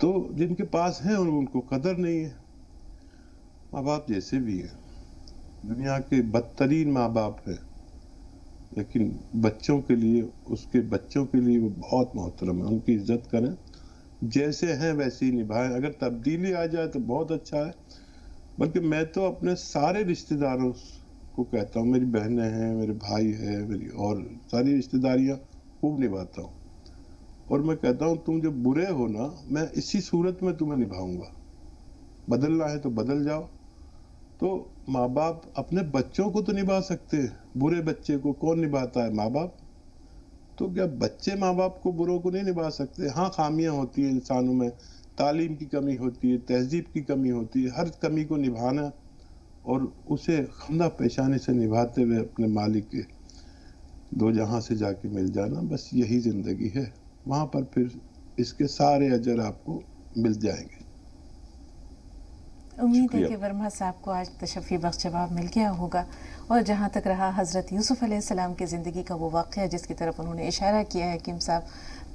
तो जिनके पास है उनको कदर नहीं है। माँ बाप जैसे भी है, दुनिया के बदतरीन माँ बाप है, लेकिन बच्चों के लिए, उसके बच्चों के लिए वो बहुत मोहतरम है। उनकी इज्जत करें, जैसे हैं वैसे ही निभाएं। अगर तब्दीली आ जाए तो बहुत अच्छा है। बल्कि मैं तो अपने सारे रिश्तेदारों को कहता हूँ, मेरी बहनें हैं, मेरे भाई है, मेरी और सारी रिश्तेदारियाँ खूब निभाता हूँ। और मैं कहता हूँ तुम जो बुरे हो ना, मैं इसी सूरत में तुम्हें निभाऊंगा। बदलना है तो बदल जाओ। तो माँ बाप अपने बच्चों को तो निभा सकते हैं, बुरे बच्चे को कौन निभाता है? माँ बाप। तो क्या बच्चे माँ बाप को, बुरों को नहीं निभा सकते? हाँ, खामियां होती है इंसानों में, तालीम की कमी होती है, तहजीब की कमी होती है। हर कमी को निभाना और उसे खंदा पेशानी से निभाते हुए अपने मालिक के दो जहां से जाके मिल जाना, बस यही जिंदगी है। वहां पर फिर इसके सारे अजर आपको मिल जाएंगे।
उम्मीद है कि वर्मा साहब को आज तशफ़ी बख्श जवाब मिल गया होगा। और जहाँ तक रहा हज़रत यूसुफ़ अलैहिस्सलाम की ज़िंदगी का वो वाक़या जिसकी तरफ उन्होंने इशारा किया है हकीम साहब,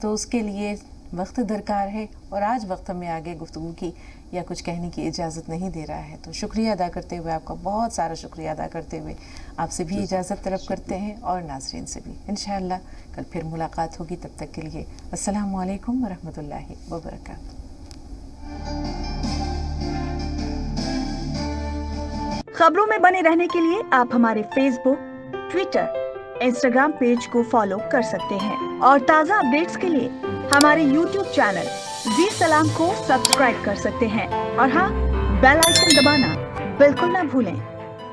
तो उसके लिए वक्त दरकार है और आज वक्त हमें आगे गुफ्तगू की या कुछ कहने की इजाज़त नहीं दे रहा है। तो शुक्रिया अदा करते हुए, आपका बहुत सारा शुक्रिया अदा करते हुए आपसे भी इजाज़त तलब करते हैं और नाज़रीन से भी। इंशाअल्लाह कल फिर मुलाकात होगी, तब तक के लिए अस्सलामु अलैकुम वरहमतुल्लाहि वबरकातुहू।
खबरों में बने रहने के लिए आप हमारे फेसबुक, ट्विटर, इंस्टाग्राम पेज को फॉलो कर सकते हैं और ताज़ा अपडेट्स के लिए हमारे यूट्यूब चैनल जी सलाम को सब्सक्राइब कर सकते हैं। और हाँ, बेल आइकन दबाना बिल्कुल ना भूलें।